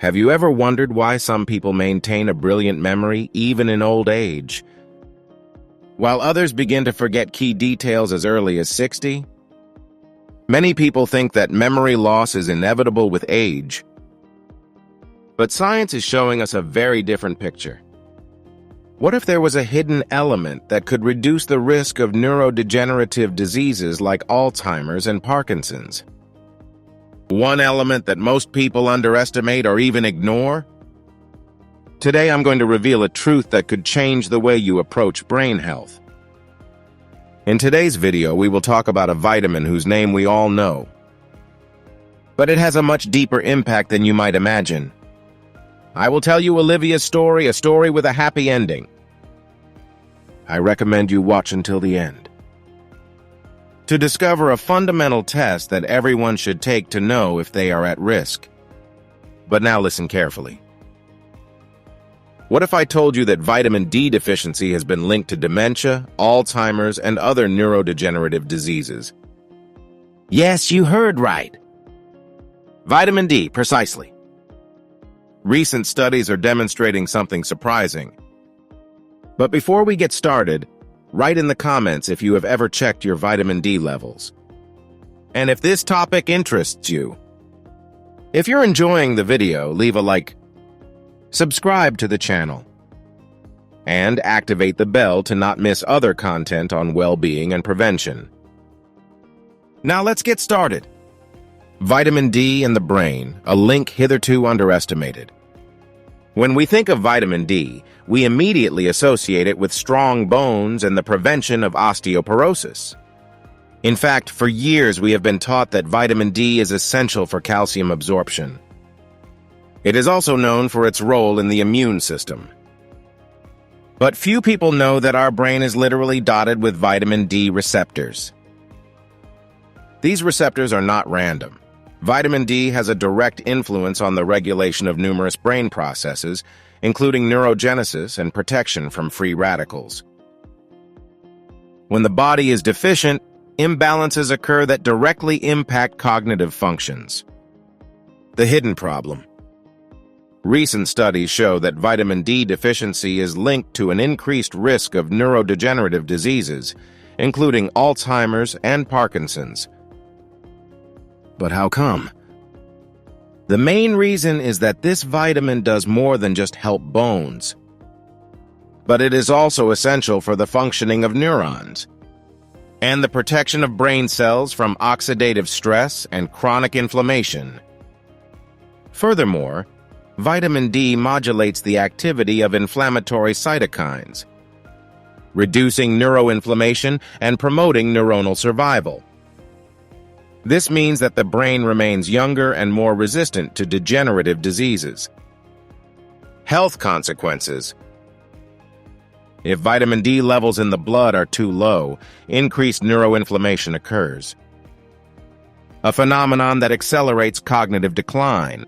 Have you ever wondered why some people maintain a brilliant memory even in old age, while others begin to forget key details as early as 60? Many people think that memory loss is inevitable with age, but science is showing us a very different picture. What if there was a hidden element that could reduce the risk of neurodegenerative diseases like Alzheimer's and Parkinson's? One element that most people underestimate or even ignore? Today I'm going to reveal a truth that could change the way you approach brain health. In today's video, we will talk about a vitamin whose name we all know, but it has a much deeper impact than you might imagine. I will tell you Olivia's story, a story with a happy ending. I recommend you watch until the end to discover a fundamental test that everyone should take to know if they are at risk. But now listen carefully. What if I told you that vitamin D deficiency has been linked to dementia, Alzheimer's, and other neurodegenerative diseases? Yes, you heard right. Vitamin D, precisely. Recent studies are demonstrating something surprising. But before we get started, write in the comments if you have ever checked your vitamin D levels, and if this topic interests you. If you're enjoying the video, leave a like, subscribe to the channel, and activate the bell to not miss other content on well-being and prevention. Now let's get started. Vitamin D and the brain, a link hitherto underestimated. When we think of vitamin D, we immediately associate it with strong bones and the prevention of osteoporosis. In fact, for years we have been taught that vitamin D is essential for calcium absorption. It is also known for its role in the immune system. But few people know that our brain is literally dotted with vitamin D receptors. These receptors are not random. Vitamin D has a direct influence on the regulation of numerous brain processes, including neurogenesis and protection from free radicals. When the body is deficient, imbalances occur that directly impact cognitive functions. The hidden problem. Recent studies show that vitamin D deficiency is linked to an increased risk of neurodegenerative diseases, including Alzheimer's and Parkinson's. But how come? The main reason is that this vitamin does more than just help bones, but it is also essential for the functioning of neurons and the protection of brain cells from oxidative stress and chronic inflammation. Furthermore, vitamin D modulates the activity of inflammatory cytokines, reducing neuroinflammation and promoting neuronal survival. This means that the brain remains younger and more resistant to degenerative diseases. Health consequences. If vitamin D levels in the blood are too low, increased neuroinflammation occurs, a phenomenon that accelerates cognitive decline.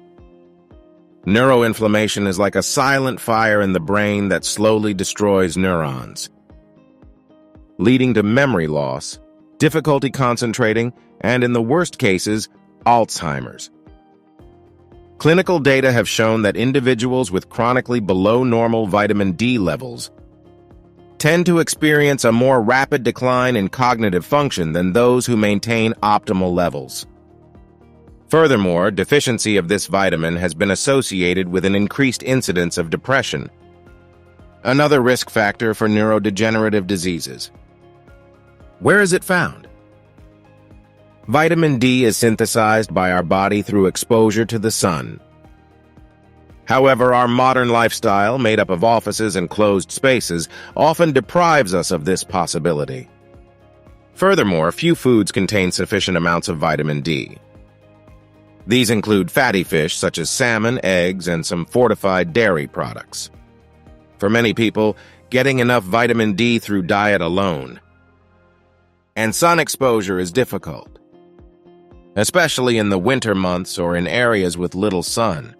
Neuroinflammation is like a silent fire in the brain that slowly destroys neurons, leading to memory loss, difficulty concentrating, and in the worst cases, Alzheimer's. Clinical data have shown that individuals with chronically below normal vitamin D levels tend to experience a more rapid decline in cognitive function than those who maintain optimal levels. Furthermore, deficiency of this vitamin has been associated with an increased incidence of depression, another risk factor for neurodegenerative diseases. Where is it found? Vitamin D is synthesized by our body through exposure to the sun. However, our modern lifestyle, made up of offices and closed spaces, often deprives us of this possibility. Furthermore, few foods contain sufficient amounts of vitamin D. These include fatty fish such as salmon, eggs, and some fortified dairy products. For many people, getting enough vitamin D through diet alone and sun exposure is difficult, especially in the winter months or in areas with little sun.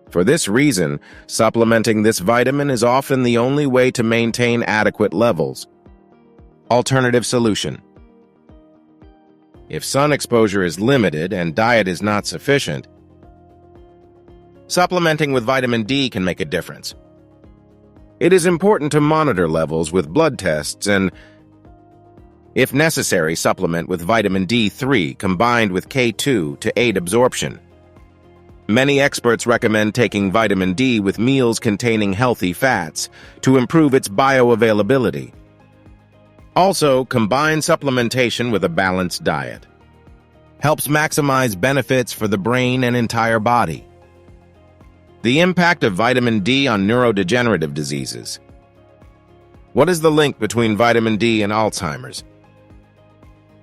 For this reason, supplementing this vitamin is often the only way to maintain adequate levels. Alternative solution. If sun exposure is limited and diet is not sufficient, Supplementing with vitamin D can make a difference. It is important to monitor levels with blood tests and, if necessary, supplement with vitamin D3 combined with K2 to aid absorption. Many experts recommend taking vitamin D with meals containing healthy fats to improve its bioavailability. Also, combine supplementation with a balanced diet. Helps maximize benefits for the brain and entire body. The impact of vitamin D on neurodegenerative diseases. What is the link between vitamin D and Alzheimer's?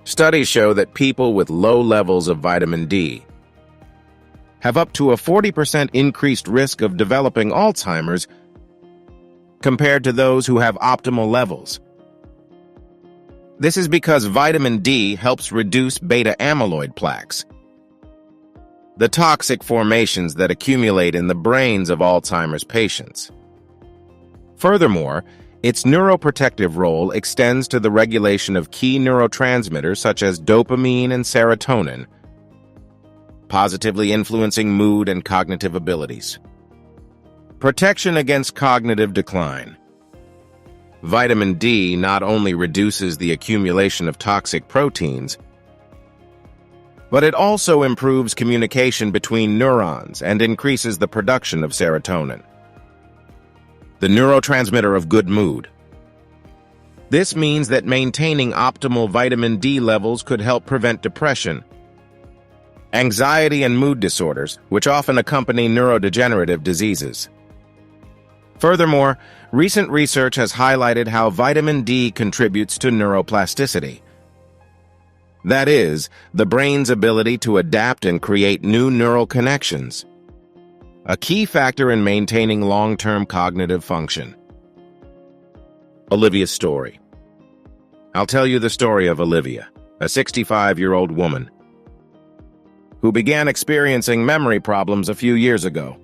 Studies show that people with low levels of vitamin D have up to a 40% increased risk of developing Alzheimer's compared to those who have optimal levels. This is because vitamin D helps reduce beta amyloid plaques, the toxic formations that accumulate in the brains of Alzheimer's patients. Furthermore, its neuroprotective role extends to the regulation of key neurotransmitters such as dopamine and serotonin, positively influencing mood and cognitive abilities. Protection against cognitive decline. Vitamin D not only reduces the accumulation of toxic proteins, but it also improves communication between neurons and increases the production of serotonin, the neurotransmitter of good mood. This means that maintaining optimal vitamin D levels could help prevent depression, anxiety, and mood disorders, which often accompany neurodegenerative diseases. Furthermore, recent research has highlighted how vitamin D contributes to neuroplasticity. That is, the brain's ability to adapt and create new neural connections, a key factor in maintaining long-term cognitive function. Olivia's story. I'll tell you the story of Olivia, a 65-year-old woman who began experiencing memory problems a few years ago.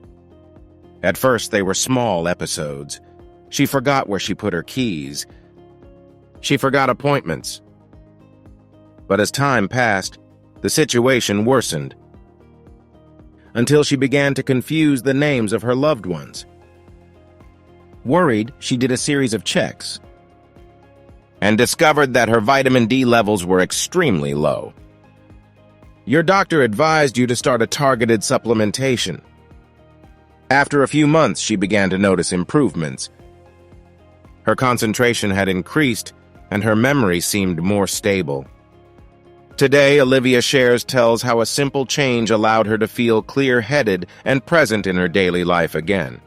At first, they were small episodes. She forgot where she put her keys. She forgot appointments. But as time passed, the situation worsened, until she began to confuse the names of her loved ones. Worried, she did a series of checks and discovered that her vitamin D levels were extremely low. Your doctor advised you to start a targeted supplementation. After a few months, she began to notice improvements. Her concentration had increased, and her memory seemed more stable. Today, Olivia tells how a simple change allowed her to feel clear-headed and present in her daily life again.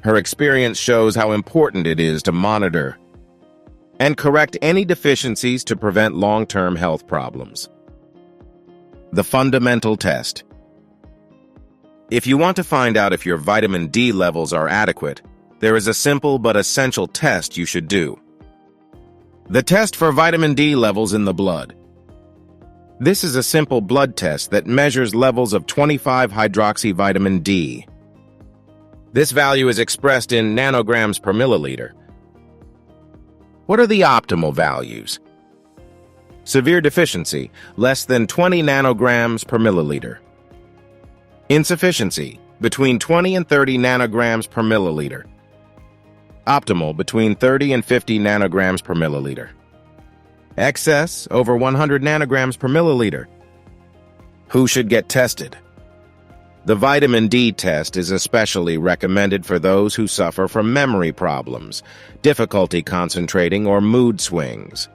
Her experience shows how important it is to monitor and correct any deficiencies to prevent long-term health problems. The fundamental test. If you want to find out if your vitamin D levels are adequate, there is a simple but essential test you should do. The test for vitamin D levels in the blood. This is a simple blood test that measures levels of 25-hydroxyvitamin D. This value is expressed in nanograms per milliliter. What are the optimal values? Severe deficiency, less than 20 nanograms per milliliter. Insufficiency, between 20 and 30 nanograms per milliliter. Optimal, between 30 and 50 nanograms per milliliter. Excess, over 100 nanograms per milliliter. Who should get tested? The vitamin D test is especially recommended for those who suffer from memory problems, difficulty concentrating, or mood swings.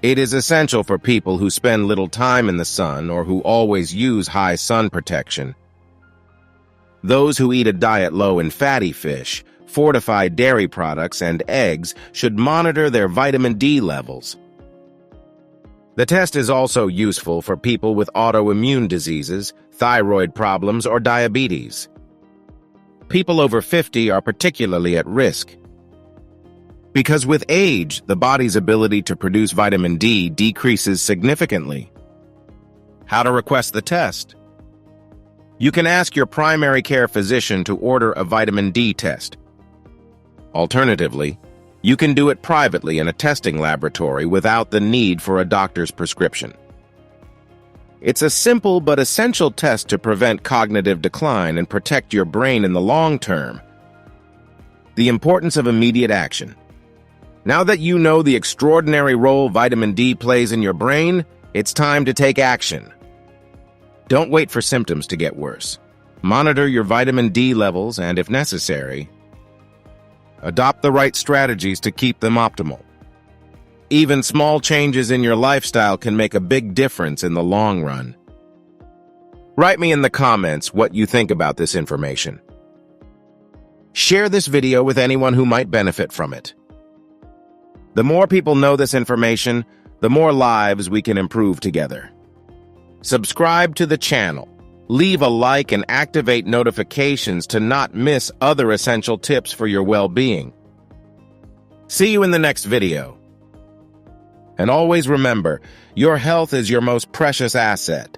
It is essential for people who spend little time in the sun or who always use high sun protection. Those who eat a diet low in fatty fish, fortified dairy products, and eggs should monitor their vitamin D levels. The test is also useful for people with autoimmune diseases, thyroid problems, or diabetes. People over 50 are particularly at risk, because with age, the body's ability to produce vitamin D decreases significantly. How to request the test? You can ask your primary care physician to order a vitamin D test. Alternatively, you can do it privately in a testing laboratory without the need for a doctor's prescription. It's a simple but essential test to prevent cognitive decline and protect your brain in the long term. The importance of immediate action. Now that you know the extraordinary role vitamin D plays in your brain, it's time to take action. Don't wait for symptoms to get worse. Monitor your vitamin D levels and, if necessary, adopt the right strategies to keep them optimal. Even small changes in your lifestyle can make a big difference in the long run. Write me in the comments what you think about this information. Share this video with anyone who might benefit from it. The more people know this information, the more lives we can improve together. Subscribe to the channel, leave a like, and activate notifications to not miss other essential tips for your well-being. See you in the next video. And always remember, your health is your most precious asset.